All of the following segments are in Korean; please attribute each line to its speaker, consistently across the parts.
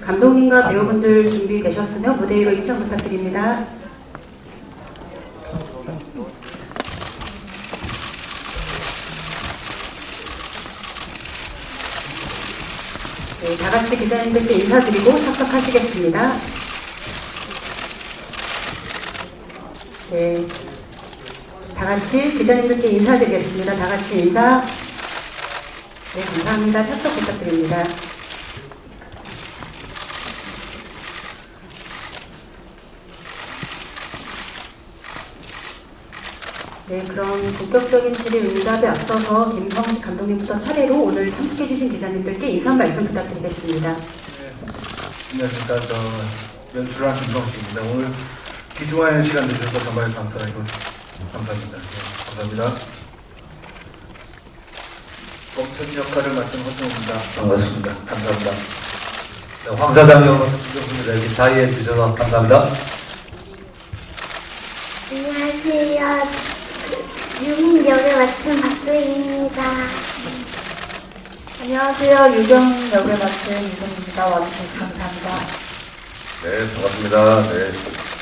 Speaker 1: 감독님과 배우분들 준비되셨으면 무대 위로 입장 부탁드립니다. 네, 다 같이 기자님들께 인사드리고 착석하시겠습니다. 네, 다 같이 기자님들께 인사드리겠습니다. 다 같이 인사. 네, 감사합니다. 착석 부탁드립니다. 네, 그럼 본격적인 질의응답에 앞서서 김성식 감독님부터 차례로 오늘 참석해주신 기자님들께 인사 말씀 부탁드리겠습니다.
Speaker 2: 네, 안녕하십니까. 저 연출한 김성식입니다. 오늘 귀중한 시간 내주셔서 정말 감사합니다. 네, 감사합니다. 검천 역할을 맡은 허정우입니다.
Speaker 3: 반갑습니다. 감사합니다. 네, 황 사장님, 김정수입니다. 이렇게 자리해 주셔서 감사합니다.
Speaker 4: 안녕하세요. 유민 역을 맡은 박주희입니다.
Speaker 5: 안녕하세요. 유경 역을 맡은 이성입니다. 와주셔서 감사합니다.
Speaker 6: 네, 반갑습니다. 네,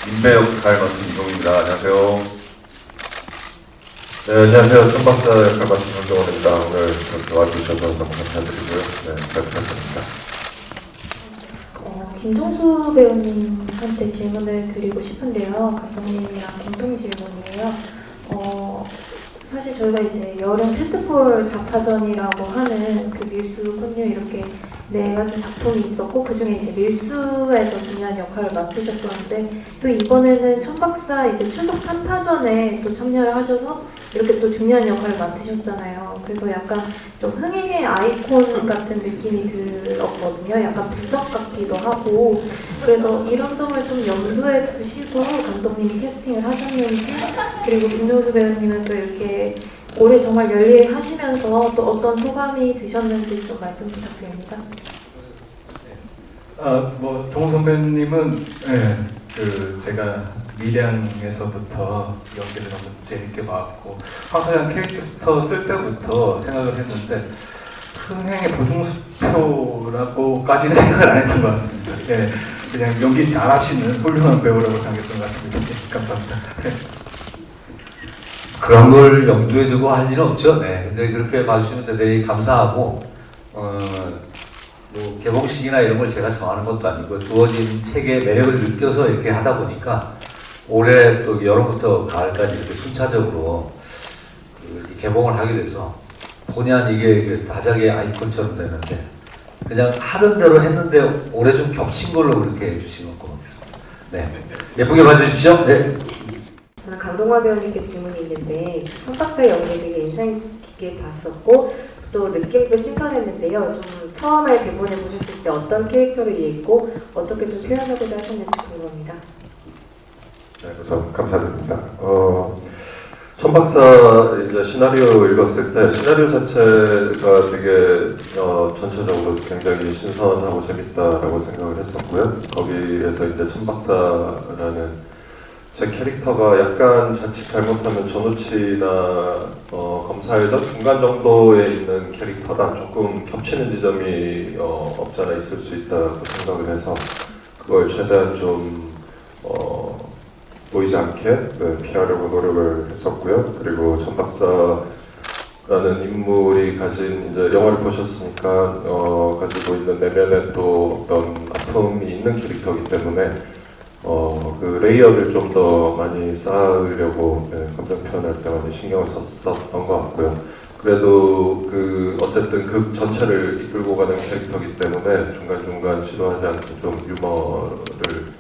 Speaker 6: 인배 역할 맡은 이동입니다. 안녕하세요.
Speaker 7: 네, 안녕하세요. 천박사 역할 맡은 정정원입니다. 오늘 이렇게 와주셔서 너무 감사드리고요. 네, 잘 부탁드립니다.
Speaker 5: 김종수 배우님한테 질문을 드리고 싶은데요. 감독님이랑 공동 질문이에요. 사실 저희가 이제 여름 페스티벌 4파전이라고 하는 그 밀수, 혼유 이렇게 네 가지 작품이 있었고 그 중에 이제 밀수에서 중요한 역할을 맡으셨었는데 또 이번에는 천박사 이제 추석 3파전에 또 참여를 하셔서 이렇게 또 중요한 역할을 맡으셨잖아요. 그래서 약간 좀 흥행의 아이콘 같은 느낌이 들었거든요. 약간 부적 같기도 하고 그래서 이런 점을 좀 염두에 두시고 감독님이 캐스팅을 하셨는지 그리고 김종수 배우님은 또 이렇게 올해 정말 열일하시면서 또 어떤 소감이 드셨는지 좀 말씀 부탁드립니다.
Speaker 2: 종 선배님은 제가 밀양에서부터 연기를 너무 재밌게 봤고 황사장 캐릭터 쓸 때부터 생각을 했는데 흥행의 보증수표라고까지는 생각을 안 했던 것 같습니다. 네, 그냥 연기 잘하시는 훌륭한 배우라고 생각했던 것 같습니다. 네, 감사합니다.
Speaker 3: 그런 걸 염두에 두고 할 일은 없죠. 네. 근데 그렇게 봐주시면 되게 감사하고, 뭐 개봉식이나 이런 걸 제가 정하는 것도 아니고 주어진 책의 매력을 느껴서 이렇게 하다 보니까 올해 또 여름부터 가을까지 이렇게 순차적으로 이렇게 개봉을 하게 돼서 본의 아니게 다작의 아이콘처럼 되는데 그냥 하던 대로 했는데 올해 좀 겹친 걸로 그렇게 해주시면 고맙겠습니다. 네. 예쁘게 봐주십시오. 네.
Speaker 8: 저는 강동화 배우님께 질문이 있는데 천박사의 연기 되게 인상 깊게 봤었고 또 느낌도 신선했는데요. 좀 처음에 대본을 보셨을 때 어떤 캐릭터를 이해했고 어떻게 좀 표현하고자 하셨는지 궁금합니다.
Speaker 7: 네, 우선 감사드립니다. 천박사 이제 시나리오 읽었을 때 시나리오 자체가 되게 전체적으로 굉장히 신선하고 재밌다라고 생각을 했었고요. 거기에서 이제 천박사라는 제 캐릭터가 약간 자칫 잘못하면 전우치나 검사에서 중간 정도에 있는 캐릭터라 조금 겹치는 지점이 없잖아 있을 수 있다고 생각을 해서 그걸 최대한 좀 보이지 않게 피하려고 노력을 했었고요. 그리고 천박사라는 인물이 가진 이제 영화를 보셨으니까 가지고 있는 내면에 또 어떤 아픔이 있는 캐릭터이기 때문에 그 레이어를 좀 더 많이 쌓으려고 감정 표현할 때 많이 신경을 썼던 것 같고요. 그래도 그 어쨌든 극 전체를 이끌고 가는 캐릭터이기 때문에 중간중간 시도하지 않게 좀 유머를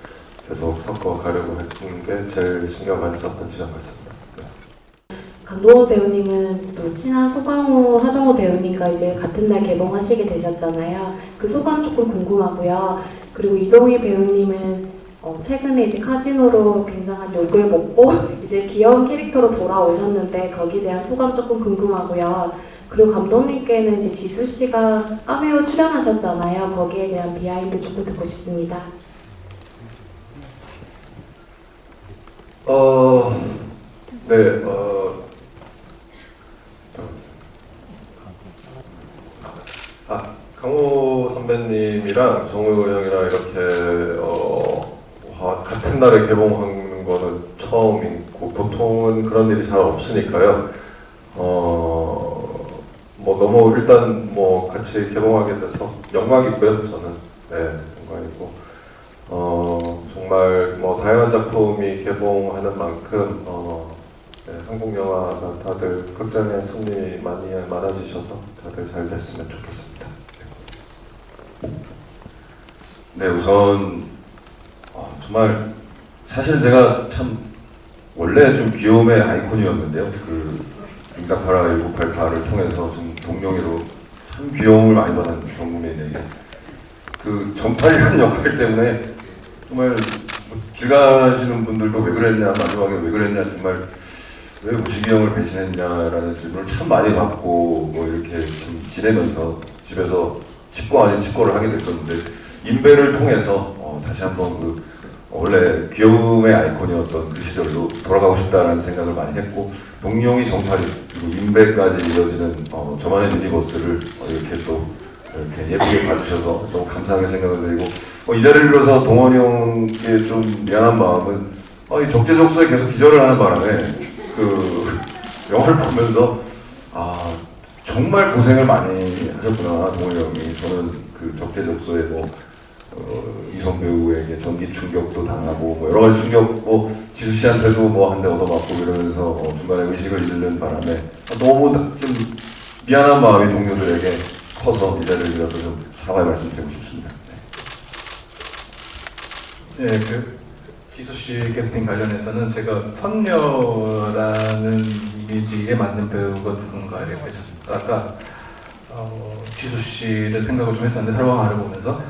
Speaker 7: 계속 섞어 가려고 했던 게 제일 신경 많이 썼던 지점 같습니다. 네.
Speaker 8: 강동원 배우님은 또 친한 소강호, 하정우 배우님과 이제 같은 날 개봉하시게 되셨잖아요. 그 소감 조금 궁금하고요. 그리고 이동희 배우님은 최근에 이제 카지노로 굉장한 욕을 먹고 이제 귀여운 캐릭터로 돌아오셨는데 거기에 대한 소감 조금 궁금하고요. 그리고 감독님께는 이제 지수 씨가 카메오 출연하셨잖아요. 거기에 대한 비하인드 조금 듣고 싶습니다.
Speaker 7: 네, 강호 선배님이랑 정우 형이랑 이렇게 같은 날에 개봉하는 거는 처음이고 보통은 그런 일이 잘 없으니까요. 뭐 너무 일단 뭐 같이 개봉하게 돼서 영광이고요. 저는 영광이고 정말 뭐 다양한 작품이 개봉하는 만큼 한국 영화가 다들 극장에 손님이 많아지셔서 다들 잘 됐으면 좋겠습니다.
Speaker 6: 네, 우선 정말 사실 제가 참 원래 좀 귀여움의 아이콘이었는데요. 그 응답하라 1988을 통해서 좀 동료로 참 귀여움을 많이 받은 경국민에게 그 전팔이라는 역할 때문에 정말 길 가시는 분들도 왜 그랬냐, 마지막에 왜 그랬냐, 정말 왜 우식이 형을 배신했냐라는 질문을 참 많이 받고 뭐 이렇게 좀 지내면서 집에서 칩고 아닌 칩고를 하게 됐었는데 인배를 통해서 다시 한번 그 원래 귀여움의 아이콘이었던 그 시절로 돌아가고 싶다라는 생각을 많이 했고 동룡이 정팔이 그리고 인배까지 이어지는 저만의 유니버스를 이렇게 또 이렇게 예쁘게 봐주셔서 너무 감사하게 생각을 드리고 이 자리를 빌어서 동원이 형께 좀 미안한 마음은 이 적재적소에 계속 기절을 하는 바람에 그 영화를 보면서 정말 고생을 많이 하셨구나 동원이 형이. 저는 그 적재적소에 뭐 이성 배우에게 전기 충격도 당하고 뭐 여러 가지 충격, 뭐 지수 씨한테도 뭐 한 대 얻어맞고 이러면서 중간에 의식을 잃는 바람에 너무 좀 미안한 마음이 동료들에게 커서 이 자리를 빌어서 좀 사과의 말씀드리고 싶습니다.
Speaker 2: 네, 그 지수 씨 캐스팅 관련해서는 제가 선녀라는 이미지에 맞는 배우가 누군가 이렇게 찾다가 지수 씨를 생각을 좀 했었는데 설왕화를 보면서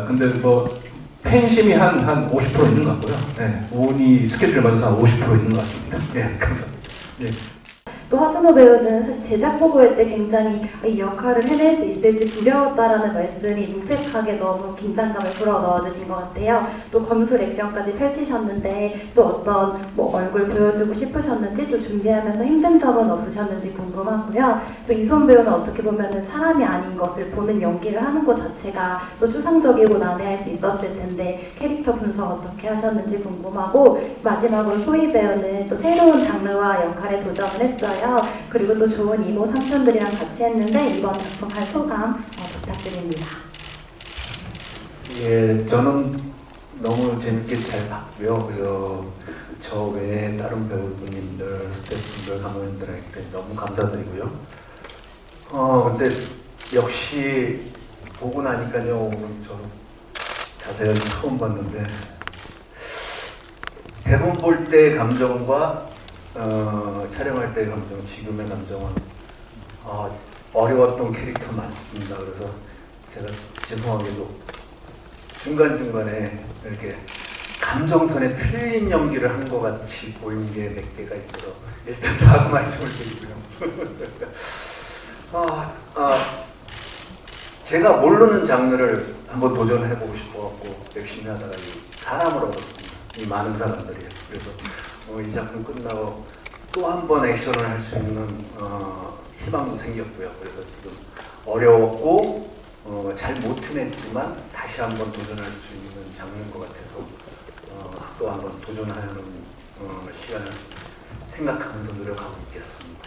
Speaker 2: 근데 뭐 팬심이 한 50% 있는 것 같고요. 네, 운이 스케줄에 맞아서 한 50% 있는 것 같습니다. 감사합니다.
Speaker 5: 또 하준호 배우는 사실 제작 보고회 때 굉장히 이 역할을 해낼 수 있을지 두려웠다라는 말씀이 무색하게 너무 긴장감을 불어넣어주신 것 같아요. 또 검술 액션까지 펼치셨는데 또 어떤 뭐 얼굴 보여주고 싶으셨는지 또 준비하면서 힘든 점은 없으셨는지 궁금하고요. 또 이손 배우는 어떻게 보면은 사람이 아닌 것을 보는 연기를 하는 것 자체가 또 추상적이고 난해할 수 있었을 텐데 캐릭터 분석 어떻게 하셨는지 궁금하고 마지막으로 소희 배우는 또 새로운 장르와 역할에 도전을 했어요. 그리고 또 좋은 이모 삼촌들이랑 같이 했는데 이번 작품 할 소감 부탁드립니다.
Speaker 2: 예, 저는 너무 재밌게 잘 봤고요. 저 외에 다른 배우분님들, 스태프분들, 감독님들에게 너무 감사드리고요. 근데 역시 보고 나니까요, 오늘 저는 자세히 처음 봤는데 대본 볼 때 감정과 촬영할 때 감정, 지금의 감정은 어려웠던 캐릭터 많습니다. 그래서 제가 죄송하게도 중간중간에 이렇게 감정선에 틀린 연기를 한 것 같이 보이는 게 몇 개가 있어서 일단 사과 말씀을 드리고요. 제가 모르는 장르를 한번 도전해보고 싶어갖고 열심히 하다가 사람을 얻었습니다. 이 많은 사람들이. 그래서 이 작품 끝나고 또 한 번 액션을 할 수 있는 희망도 생겼고요. 그래서 지금 어려웠고 잘 못 해냈지만 다시 한 번 도전할 수 있는 장르인 것 같아서 또 한 번 도전하는 시간을 생각하면서 노력하고 있겠습니다.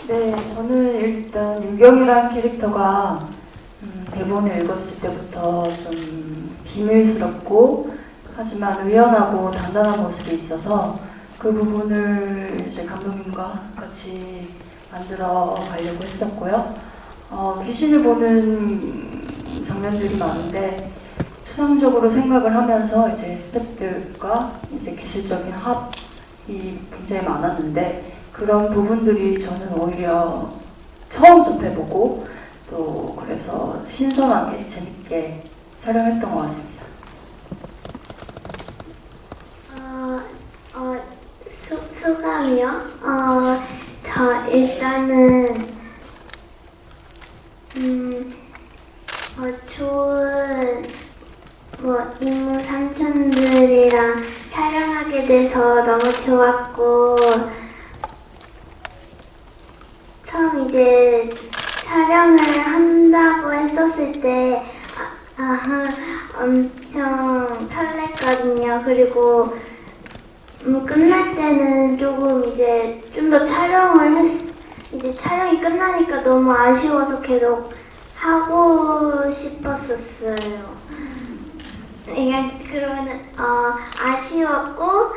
Speaker 9: 네, 저는 일단 유경이라는 캐릭터가 대본을 읽었을 때부터 좀 비밀스럽고 하지만 의연하고 단단한 모습이 있어서 그 부분을 이제 감독님과 같이 만들어 가려고 했었고요. 귀신을 보는 장면들이 많은데 추상적으로 생각을 하면서 이제 스태프들과 이제 기술적인 합이 굉장히 많았는데 그런 부분들이 저는 오히려 처음 접해보고 또 그래서 신선하게 재밌게 촬영했던 것 같습니다.
Speaker 4: 소감이요? 저 일단은 좋은 이모 삼촌들이랑 촬영하게 돼서 너무 좋았고 처음 이제 끝났을 때 엄청 설렜거든요. 그리고 끝날 때는 조금 이제 좀 더 이제 촬영이 끝나니까 너무 아쉬워서 계속 하고 싶었었어요. 그냥 그러면은 아쉬웠고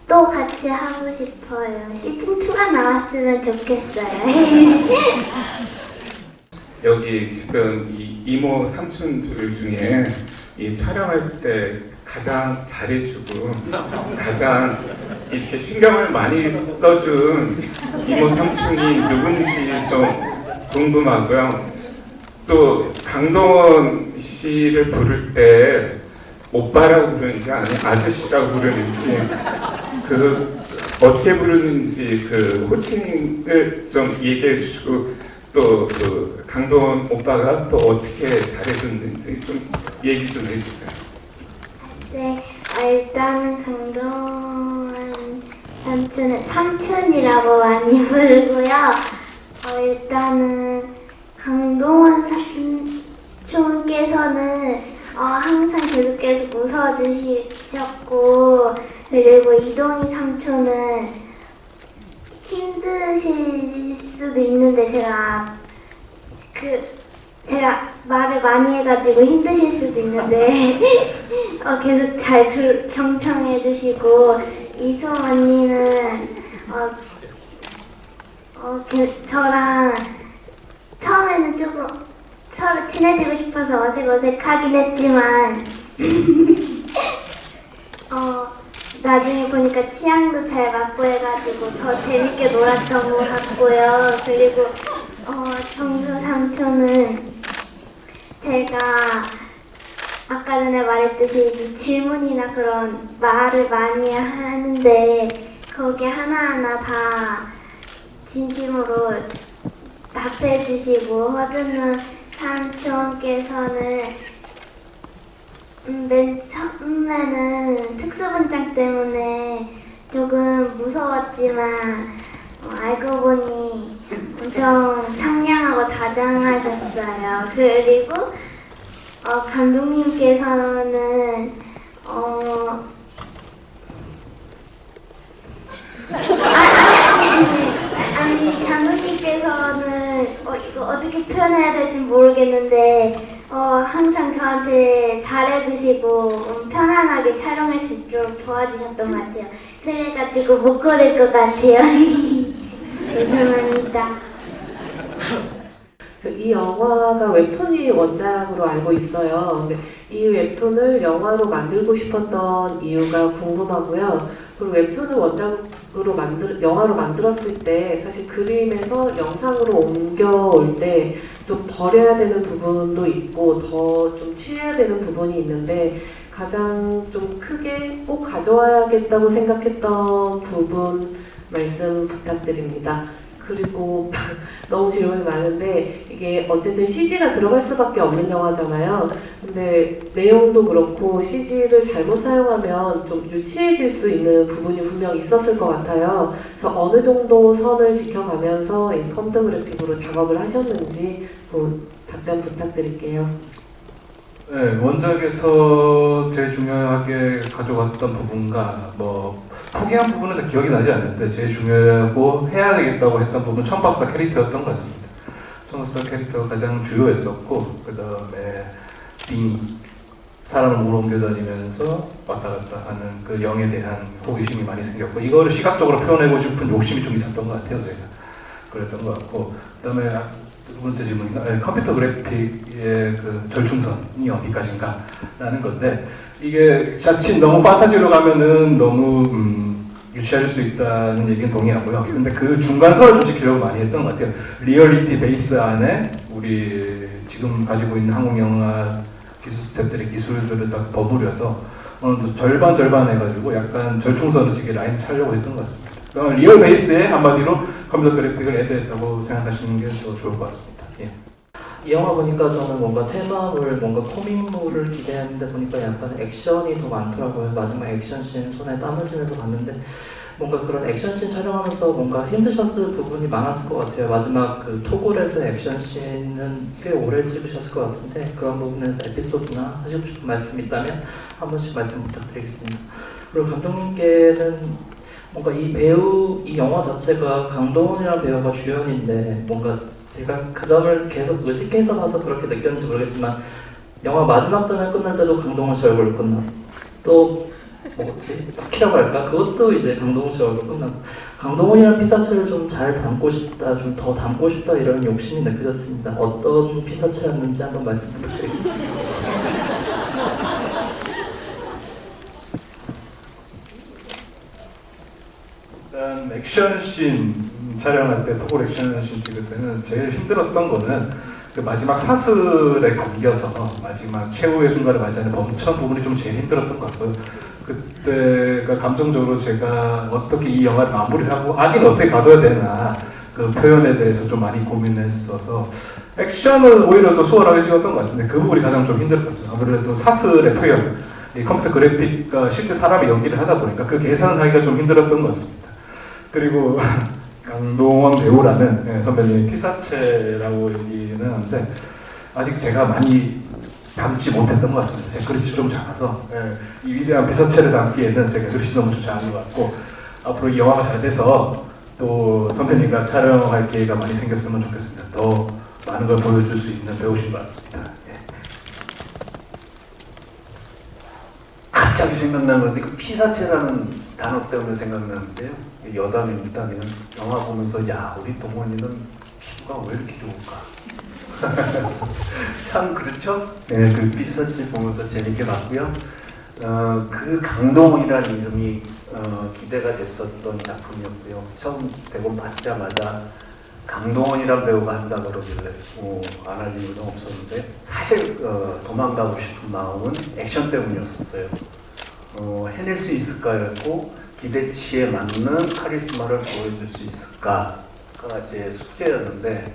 Speaker 4: 또 같이 하고 싶어요. 시즌 2가 나왔으면 좋겠어요.
Speaker 10: 여기 지금 이 이모 삼촌들 중에 이 촬영할 때 가장 잘해주고 가장 이렇게 신경을 많이 써준 이모 삼촌이 누군지 좀 궁금하고요. 또 강동원 씨를 부를 때 오빠라고 부르는지 아니면 아저씨라고 부르는지 그 어떻게 부르는지 그 호칭을 좀 얘기해 주시고 또 그 강동원 오빠가 또 어떻게 잘해줬는지 좀 얘기 좀 해주세요.
Speaker 4: 네, 일단은 강동원 삼촌은 삼촌이라고 많이 부르고요. 일단은 강동원 삼촌께서는 항상 계속 웃어주셨고, 그리고 이동희 삼촌은 힘드실 수도 있는데 제가 말을 많이 해가지고 힘드실 수도 있는데 계속 잘 경청해 주시고, 이솜 언니는 저랑 처음에는 조금 서로 친해지고 싶어서 어색하긴 했지만 나중에 보니까 취향도 잘 맞고 해가지고 더 재밌게 놀았던 것 같고요. 그리고 정수 삼촌은 제가 아까 전에 말했듯이 질문이나 그런 말을 많이 하는데 거기에 하나하나 다 진심으로 답해 주시고, 허준우 삼촌께서는 맨 처음에는 특수분장 때문에 조금 무서웠지만 알고 보니 엄청 상냥하고 다정하셨어요. 그리고 감독님께서는 아니 감독님께서는 이거 어떻게 표현해야 될지 모르겠는데 항상 저한테 잘해주시고 편안하게 촬영할 수 있도록 도와주셨던 것 같아요. 그래가지고 못 고를 것 같아요. 죄송합니다.
Speaker 11: 이 영화가 웹툰이 원작으로 알고 있어요. 근데 이 웹툰을 영화로 만들고 싶었던 이유가 궁금하고요. 그리고 웹툰을 원작으로 영화로 만들었을 때 사실 그림에서 영상으로 옮겨올 때 좀 버려야 되는 부분도 있고 더 좀 취해야 되는 부분이 있는데, 가장 좀 크게 꼭 가져와야겠다고 생각했던 부분 말씀 부탁드립니다. 그리고 너무 질문이 많은데 이게 어쨌든 CG가 들어갈 수밖에 없는 영화잖아요. 근데 내용도 그렇고 CG를 잘못 사용하면 좀 유치해질 수 있는 부분이 분명 있었을 것 같아요. 그래서 어느 정도 선을 지켜가면서 이 컴퓨터 그래픽으로 작업을 하셨는지 답변 부탁드릴게요.
Speaker 12: 네, 원작에서 제일 중요하게 가져갔던 부분과 포기한 부분은 잘 기억이 나지 않는데 제일 중요하고 해야 되겠다고 했던 부분은 천박사 캐릭터였던 것 같습니다. 천박사 캐릭터가 가장 주요했었고, 그 다음에 빙이 사람을 몸으로 옮겨다니면서 왔다 갔다 하는 그 영에 대한 호기심이 많이 생겼고, 이거를 시각적으로 표현하고 싶은 욕심이 좀 있었던 것 같아요. 제가 그랬던 것 같고, 그 다음에 두 번째 질문인가? 네, 컴퓨터 그래픽의 그 절충선이 어디까지인가 라는 건데, 이게 자칫 너무 판타지로 가면은 너무 유치할 수 있다는 얘기는 동의하고요. 근데 그 중간선을 좀 지키려고 많이 했던 것 같아요. 리얼리티 베이스 안에 우리 지금 가지고 있는 한국 영화 기술 스태프들의 기술들을 딱 버무려서 어느 정도 절반 해가지고 약간 절충선을 지게 라인 차려고 했던 것 같습니다. 리얼 베이스에 한마디로 컴퓨터 그래픽을 애드했다고 생각하시는 게 더 좋을 것 같습니다. 예.
Speaker 13: 이 영화 보니까 저는 뭔가 테마물, 뭔가 코믹물을 기대했는데 보니까 약간 액션이 더 많더라고요. 마지막 액션씬 손에 땀을 쥐면서 봤는데 뭔가 그런 액션씬 촬영하면서 뭔가 힘드셨을 부분이 많았을 것 같아요. 마지막 그 토굴에서 액션씬은 꽤 오래 찍으셨을 것 같은데 그런 부분에서 에피소드나 하시고 싶은 말씀 있다면 한 번씩 말씀 부탁드리겠습니다. 그리고 감독님께는 뭔가 이 배우, 이 영화 자체가 강동원이라는 배우가 주연인데 뭔가 제가 그 점을 계속 의식해서 봐서 그렇게 느꼈는지 모르겠지만 영화 마지막 장면 끝날 때도 강동원 씨 얼굴로 끝나고 또 뭐지? 쿠키라고 할까? 그것도 이제 강동원 씨 얼굴로 끝나고 강동원이라는 피사체를 좀 잘 담고 싶다, 좀 더 담고 싶다 이런 욕심이 느껴졌습니다. 어떤 피사체였는지 한번 말씀 부탁드리겠습니다.
Speaker 12: 일단 액션씬 촬영할 때, 토굴 액션씬 찍을 때는 제일 힘들었던 거는 그 마지막 사슬에 감겨서 마지막 최후의 순간을 맞이하는 멈춘 부분이 좀 제일 힘들었던 것 같고요. 그때가 감정적으로 제가 어떻게 이 영화를 마무리를 하고 악인 어떻게 가둬야 되나 그 표현에 대해서 좀 많이 고민했어서 액션은 오히려 더 수월하게 찍었던 것 같은데 그 부분이 가장 좀 힘들었어요. 아무래도 사슬의 표현, 이 컴퓨터 그래픽과 실제 사람이 연기를 하다 보니까 그 계산을 하기가 좀 힘들었던 것 같습니다. 그리고 강동원 배우라는 선배님이 피사체라고 얘기는 하는데 아직 제가 많이 담지 못했던 것 같습니다. 제 그릇이 좀 작아서 이 위대한 피사체를 담기에는 제가 그릇이 너무 좀 작은 것 같고 앞으로 이 영화가 잘 돼서 또 선배님과 촬영할 기회가 많이 생겼으면 좋겠습니다. 더 많은 걸 보여줄 수 있는 배우신 것 같습니다.
Speaker 2: 갑자기 생각난 건데 그 피사체라는 단어 때문에 생각나는데요. 여담입니다. 그냥 영화 보면서 야 우리 동원이는 피부가 왜 이렇게 좋을까? 참 그렇죠? 네, 그 피사체 보면서 재밌게 봤고요. 그 강동원이라는 이름이 기대가 됐었던 작품이었고요. 처음 대본 받자마자 강동원이란 배우가 한다 그러길래 안 할 이유는 없었는데 사실 도망가고 싶은 마음은 액션 때문이었어요. 해낼 수 있을까였고 기대치에 맞는 카리스마를 보여줄 수 있을까가 제 숙제였는데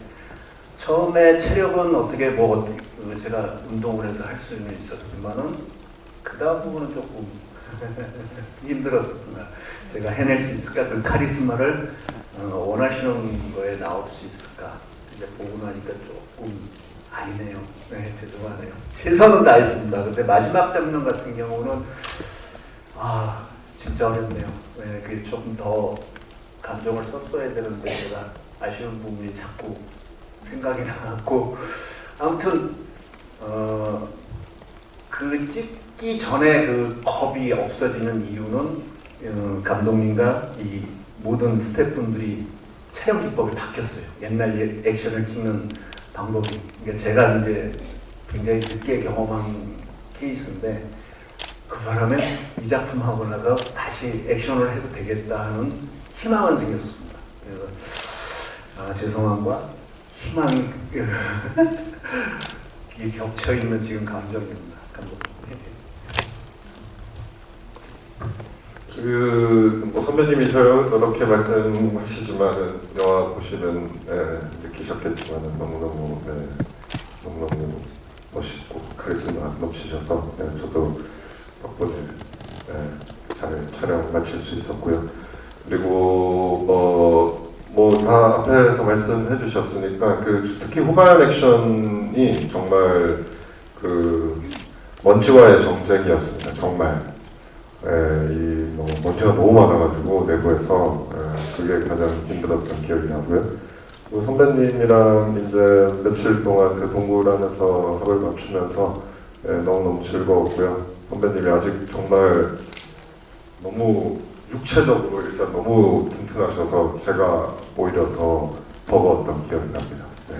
Speaker 2: 처음에 체력은 어떻게 제가 운동을 해서 할 수는 있었지만은 그 다음 부분은 조금 힘들었었구나. 제가 해낼 수 있을까? 그 카리스마를 원하시는 거에 나올 수 있을까? 이제 보고 나니까 조금 아니네요. 네, 죄송하네요. 최선은 다했습니다. 근데 마지막 장면 같은 경우는 진짜 어렵네요. 네, 그게 조금 더 감정을 썼어야 되는데 제가 아쉬운 부분이 자꾸 생각이 나고 아무튼 그 찍기 전에 그 겁이 없어지는 이유는 감독님과 이 모든 스태프분들이 촬영 기법이 바뀌었어요. 옛날 액션을 찍는 방법이. 그러니까 제가 이제 굉장히 늦게 경험한 케이스인데 그 바람에 이 작품 하고 나서 다시 액션을 해도 되겠다 하는 희망은 생겼습니다. 그래서 죄송함과 희망이 이게 겹쳐있는 지금 감정입니다.
Speaker 7: 뭐 선배님이 저렇게 말씀하시지만은 영화 보시면 느끼셨겠지만은 너무너무 멋있고 카리스마 넘치셔서 저도 덕분에 잘 촬영 마칠 수 있었고요. 그리고 뭐 다 앞에서 말씀해 주셨으니까 특히 후반 액션이 정말 그 먼지와의 정쟁이었습니다. 정말 먼지가 너무 많아가지고 내부에서 그게 가장 힘들었던 기억이 나고요. 그리고 선배님이랑 이제 며칠 동안 그 동굴 안에서 합을 맞추면서 너무너무 즐거웠고요. 선배님이 아직 정말 너무 육체적으로 일단 너무 튼튼하셔서 제가 오히려 더 버거웠던 기억이 납니다. 네.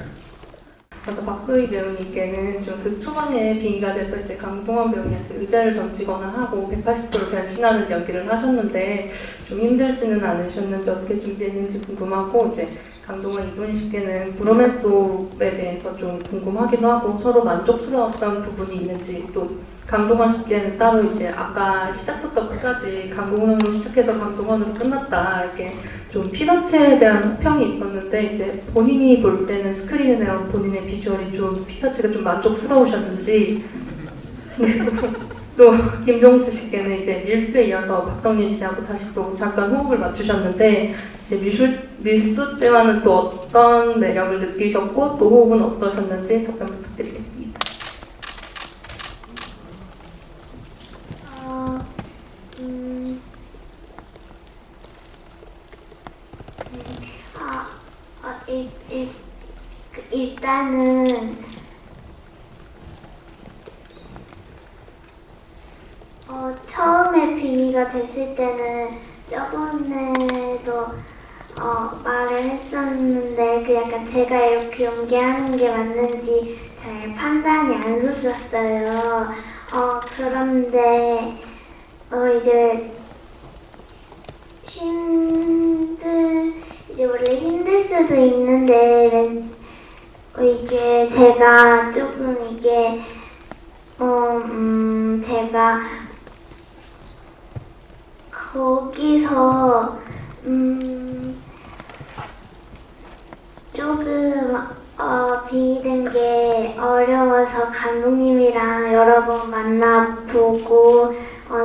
Speaker 14: 먼저 박소희 배우님께는 좀 초반에 빙의가 돼서 이제 강동원 배우님한테 의자를 던지거나 하고 180도로 변신하는 연기를 하셨는데 좀 힘들지는 않으셨는지 어떻게 준비했는지 궁금하고 이제 강동원 이분씨께는 브로맨스에 대해서 좀 궁금하기도 하고 서로 만족스러웠던 부분이 있는지 또 강동원 씨께는 따로 이제 아까 시작부터 끝까지 강동원으로 시작해서 강동원으로 끝났다 이렇게 좀 피사체에 대한 평이 있었는데 이제 본인이 볼 때는 스크린에 나온 본인의 비주얼이 좀 피사체가 좀 만족스러우셨는지 또 김종수 씨께는 이제 밀수에 이어서 박정민 씨하고 다시 또 잠깐 호흡을 맞추셨는데 이제 밀수 때와는 또 어떤 매력을 느끼셨고 또 호흡은 어떠셨는지 답변 부탁드리겠습니다.
Speaker 4: 일단은 처음에 빙의가 됐을 때는 저번에도 말을 했었는데 그 약간 제가 이렇게 연기하는 게 맞는지 잘 판단이 안 섰었어요. 그런데 이제 원래 힘들 수도 있는데 이게 제가 조금 이게 제가 거기서 조금 빙의된 게 어려워서 감독님이랑 여러 번 만나보고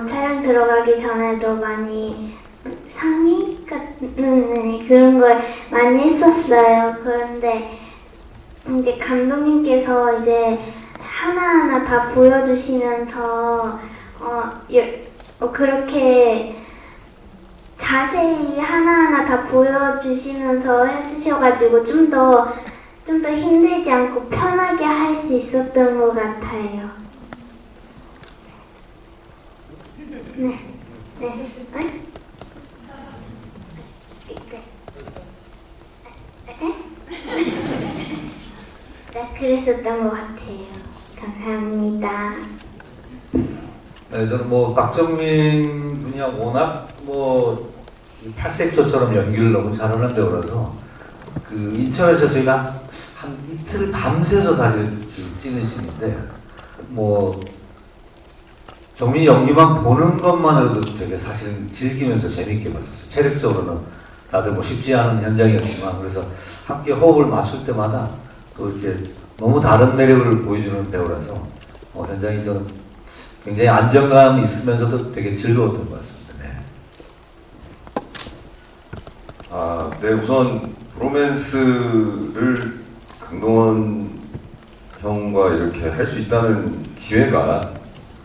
Speaker 4: 촬영 들어가기 전에도 많이 상의 같은 그런 걸 많이 했었어요. 그런데 이제 감독님께서 이제 하나하나 다 보여주시면서 그렇게 자세히 하나하나 다 보여주시면서 해주셔가지고 좀 더 힘들지 않고 편하게 할 수 있었던 것 같아요. 네. 네, 그랬었던 것 같아요. 감사합니다.
Speaker 3: 네, 저는 뭐 박정민 분이 워낙 뭐 팔색조처럼 연기를 너무 잘하는데 그래서 그 인천에서 저희가 한 이틀 밤새서 사실 찍은 씬인데 뭐 정민이 연기만 보는 것만으로도 되게 사실은 즐기면서 재밌게 봤었어요. 체력적으로는 다들 뭐 쉽지 않은 현장이었지만 그래서 함께 호흡을 맞출 때마다 또 이렇게 너무 다른 매력을 보여주는 배우라서 현장이 저는 굉장히 안정감이 있으면서도 되게 즐거웠던 것 같습니다. 네.
Speaker 6: 네, 우선 브로맨스를 강동원 형과 이렇게 할 수 있다는 기회가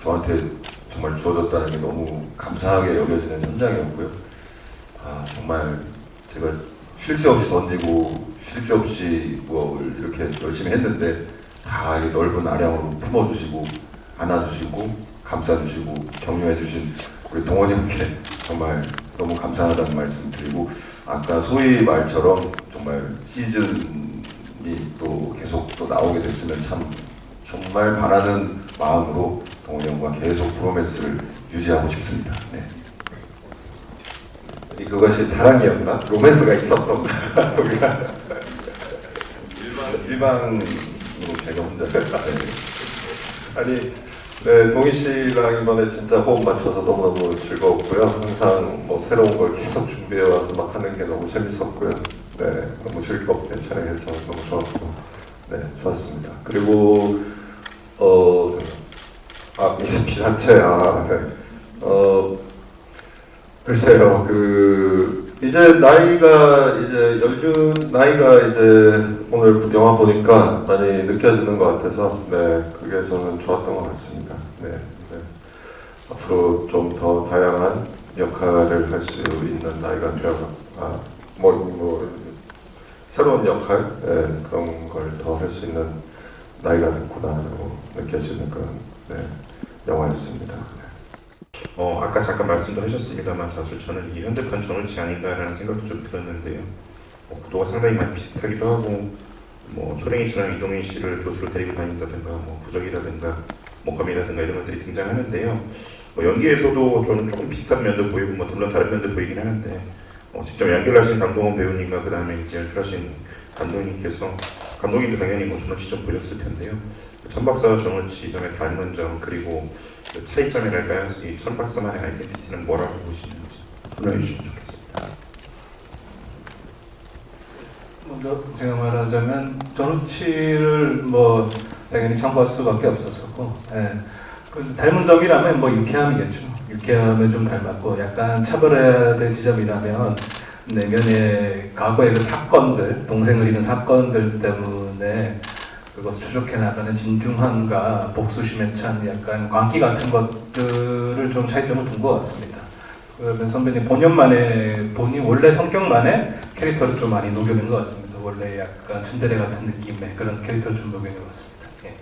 Speaker 6: 저한테 정말 주어졌다는 게 너무 감사하게 여겨지는 현장이었고요. 정말 제가 쉴 새 없이 던지고 쉴 새 없이 뭘 이렇게 열심히 했는데 다 넓은 아량으로 품어주시고 안아주시고 감싸주시고 격려해주신 우리 동원이 형께 정말 너무 감사하다는 말씀 드리고 아까 소희 말처럼 정말 시즌이 또 계속 또 나오게 됐으면 참 정말 바라는 마음으로 동원이 형과 계속 브로맨스를 유지하고 싶습니다. 네.
Speaker 7: 그것이 사랑이었나? 로맨스가 있었던가? 우리가
Speaker 6: 일방으로 제가 혼자
Speaker 7: 아니, 네, 동희 씨랑 이번에 진짜 호흡 맞춰서 너무너무 즐거웠고요. 항상 뭐 새로운 걸 계속 준비해와서 막 하는 게 너무 재밌었고요. 네, 너무 즐겁게 촬영해서 너무 좋았고, 네, 좋았습니다. 그리고 비산체, 네. 글쎄요, 이제 나이가 이제 오늘 영화 보니까 많이 느껴지는 것 같아서, 네, 그게 저는 좋았던 것 같습니다. 네, 네. 앞으로 좀 더 다양한 역할을 할 수 있는 나이가 되어서, 새로운 역할, 네, 그런 걸 더 할 수 있는 나이가 됐구나라고 느껴지는 그런, 네, 영화였습니다.
Speaker 15: 아까 잠깐 말씀도 하셨습니다만 사실 저는 이 현대판 전우치 아닌가라는 생각도 좀 들었는데요. 구도가 상당히 많이 비슷하기도 하고 초랭이처럼 이동민 씨를 교수로 데리고 다닌다든가 부적이라든가 목감이라든가 이런 것들이 등장하는데요. 연기에서도 저는 조금 비슷한 면도 보이고 물론 다른 면도 보이긴 하는데 직접 연기를 하신 강동원 배우님과 그 다음에 이제 연출하신 감독님께서 감독님도 당연히 전우치 좀 보셨을 텐데요. 천박사와 전우치 점의 닮은 점 그리고 그 차이점이랄까요? 이 천박사만의 아이덴티티는 뭐라고 보시는지 설명해 주시면 좋겠습니다.
Speaker 12: 먼저 제가 말하자면 전우치를 당연히 참고할 수밖에 없었었고, 예. 그 닮은 점이라면 뭐 유쾌함이겠죠. 유쾌함을 좀 닮았고 약간 차별해야 될 지점이라면 내면의 과거의 그 사건들, 동생을 잃은 사건들 때문에 그것을 추적해 나가는 진중함과 복수심에 찬 약간 광기 같은 것들을 좀 차이점을 둔 것 같습니다. 그러면 선배님 본인 원래 성격만의 캐릭터를 좀 많이 녹여낸 것 같습니다. 원래 약간 츤데레 같은 느낌의 그런 캐릭터를 좀 녹여낸 것 같습니다. 예.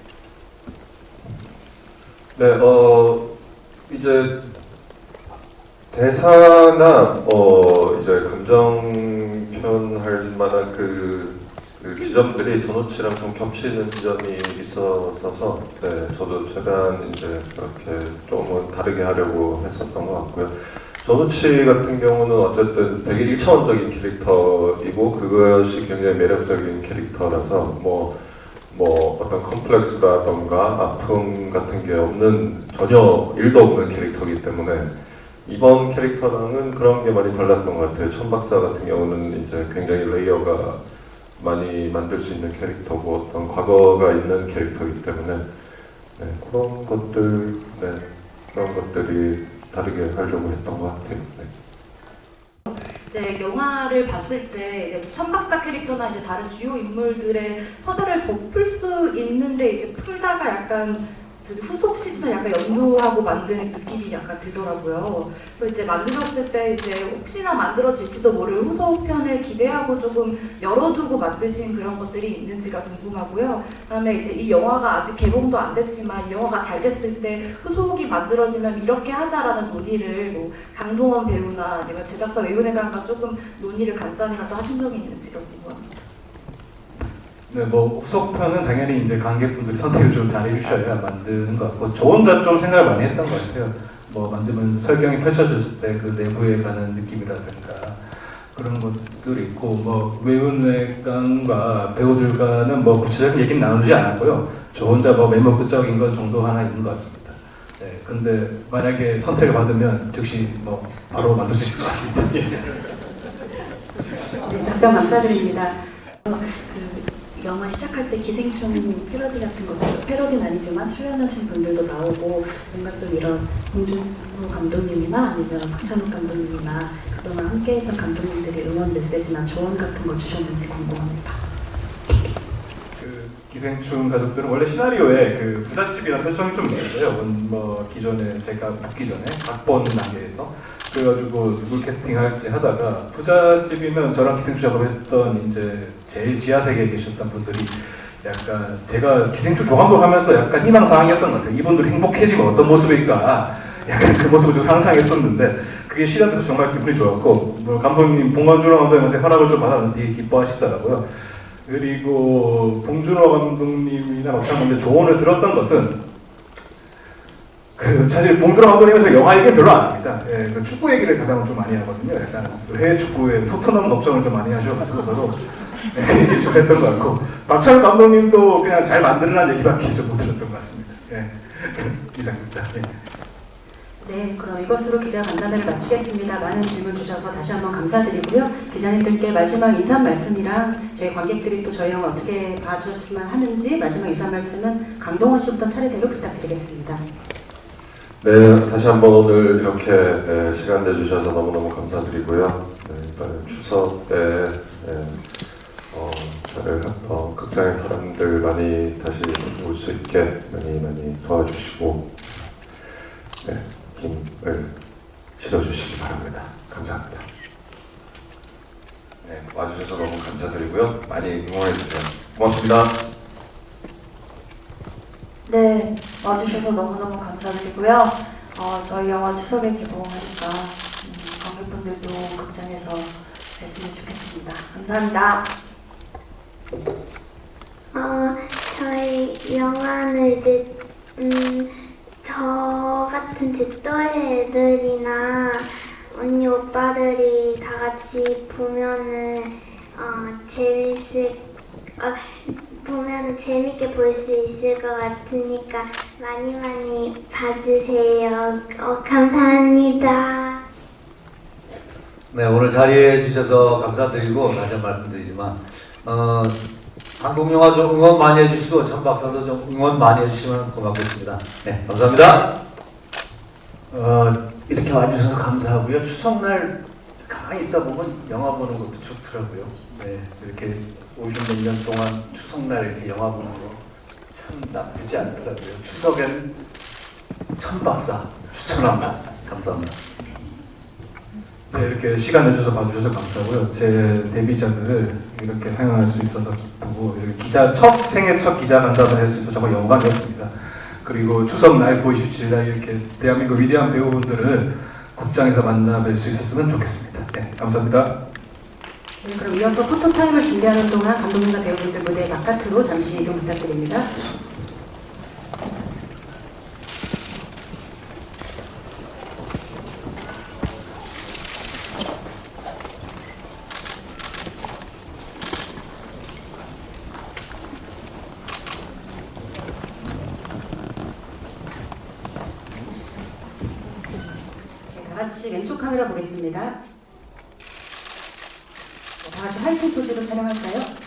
Speaker 7: 네, 이제 대사나 이제 감정 표현할 만한 그 지점들이 전우치랑 좀 겹치는 지점이 있어서 네, 저도 최대한 이제 그렇게 조금은 다르게 하려고 했었던 것 같고요. 전우치 같은 경우는 어쨌든 되게 1차원적인 캐릭터이고 그것이 굉장히 매력적인 캐릭터라서 뭐 어떤 컴플렉스라던가 아픔 같은 게 없는 전혀 1도 없는 캐릭터이기 때문에 이번 캐릭터랑은 그런 게 많이 달랐던 것 같아요. 천박사 같은 경우는 이제 굉장히 레이어가 많이 만들 수 있는 캐릭터고 어떤 과거가 있는 캐릭터이기 때문에 네, 그런 것들이 다르게 하려고 했던 것 같아요. 네.
Speaker 16: 이제 영화를 봤을 때 이제 천박사 캐릭터나 이제 다른 주요 인물들의 서사를 덮을 수 있는데 이제 풀다가 약간 후속 시즌을 약간 연도하고 만드는 느낌이 약간 들더라고요. 그래서 이제 만들었을 때 이제 혹시나 만들어질지도 모를 후속편을 기대하고 조금 열어두고 만드신 그런 것들이 있는지가 궁금하고요. 그다음에 이제 이 영화가 아직 개봉도 안 됐지만 이 영화가 잘 됐을 때 후속이 만들어지면 이렇게 하자라는 논의를 뭐 강동원 배우나 아니면 제작사 외은회관과 조금 논의를 간단히라도 하신 적이 있는지가 궁금합니다.
Speaker 12: 네, 뭐 후속편은 당연히 이제 관객분들이 선택을 좀 잘해주셔야 만드는 것 같고 저 혼자 좀 생각을 많이 했던 것 같아요. 뭐 만들면 설경이 펼쳐졌을 때 그 내부에 가는 느낌이라든가 그런 것들이 있고 뭐 외은회관과 배우들과는 뭐 구체적인 얘기는 나누지 않았고요. 저 혼자 뭐 메모 끝적인 것 정도 하나 있는 것 같습니다. 네, 근데 만약에 선택을 받으면 즉시 뭐 바로 만들 수 있을 것 같습니다.
Speaker 1: 네, 답변 감사드립니다.
Speaker 17: 영화 시작할 때 기생충 패러디 같은 것도 패러디는 아니지만 출연하신 분들도 나오고 뭔가 좀 이런 봉준호 감독님이나 아니면 박찬욱 감독님이나 그동안 함께했던 감독님들의 응원 메시지나 조언 같은 걸 주셨는지 궁금합니다.
Speaker 12: 그 기생충 가족들은 원래 시나리오에 그 부잣집이라는 설정이 좀 있었어요. 뭐 기존에 제가 붙기 전에 각본 단계에서 그래가지고 누굴 캐스팅할지 하다가 부잣집이면 저랑 기생충 작업했던 이제 제일 지하 세계에 계셨던 분들이 약간 제가 기생충 조감독 하면서 약간 희망사항이었던 것 같아요. 이분들이 행복해지면 어떤 모습일까 약간 그 모습을 좀 상상했었는데 그게 실현돼서 정말 기분이 좋았고 뭐 감독님 봉준호 감독님한테 허락을 좀 받았는데 되게 기뻐하시더라고요. 그리고 봉준호 감독님이나 박찬욱 감독님 조언을 들었던 것은 사실 봉준호 감독님은 저 영화 얘기를 별로 안 합니다. 예, 그 축구 얘기를 가장 좀 많이 하거든요. 약간 해외 축구에 토트넘 걱정을 좀 많이 하셔가지고 서로 그 얘기를 좀 했던 것 같고 박찬욱 감독님도 그냥 잘 만들어라는 얘기밖에 좀 못 들었던 것 같습니다. 예, 이상입니다. 예.
Speaker 1: 네, 그럼 이것으로 기자 간담회를 마치겠습니다. 많은 질문 주셔서 다시 한번 감사드리고요. 기자님들께 마지막 인사 말씀이랑 저희 관객들이 또 저희 영화 어떻게 봐주셨으면 하는지 마지막 인사 말씀은 강동원 씨부터 차례대로 부탁드리겠습니다.
Speaker 7: 네, 다시 한번 오늘 이렇게 시간 내주셔서 너무너무 감사드리고요. 네, 이번 추석 때 극장의 사람들 많이 다시 올 수 있게 많이 도와주시고 네, 힘을 실어주시기 바랍니다. 감사합니다.
Speaker 6: 네, 와주셔서 너무 감사드리고요. 많이 응원해주세요. 고맙습니다.
Speaker 9: 네, 와주셔서 너무너무 감사드리고요. 저희 영화 추석에 개봉하니까 관객분들도 극장에서 뵀으면 좋겠습니다. 감사합니다.
Speaker 4: 저희 영화는 이제 저 같은 제 또래 애들이나 언니 오빠들이 다 같이 보면은 재밌게 볼 수 있을 것 같으니까 많이 봐주세요. 감사합니다.
Speaker 3: 네, 오늘 자리해 주셔서 감사드리고 다시 한 번 말씀드리지만 한국 영화 좀 응원 많이 해주시고 천박사도 좀 응원 많이 해주시면 고맙겠습니다. 네, 감사합니다.
Speaker 2: 이렇게 와주셔서 감사하고요. 추석날 가만히 있다 보면 영화 보는 것도 좋더라고요. 네, 이렇게 50몇 년 동안 추석날 이렇게 영화 보는 거 참 나쁘지 않더라고요. 추석엔 천박사 추천합니다. 감사합니다.
Speaker 12: 네, 이렇게 시간 내주셔서 봐주셔서 감사하고요. 제 데뷔작을 이렇게 상영할 수 있어서 기쁘고, 이렇게 생애 첫 기자 만담을 할 수 있어서 정말 영광이었습니다. 그리고 추석날 9월 27일 이렇게 대한민국 위대한 배우분들을 극장에서 만나뵐 수 있었으면 좋겠습니다. 네, 감사합니다.
Speaker 1: 네, 그럼 이어서 포토타임을 준비하는 동안 감독님과 배우분들 무대 바깥으로 잠시 이동 부탁드립니다. 네, 다 같이 왼쪽 카메라 보겠습니다. 다 같이 하이틴 포즈로 촬영할까요?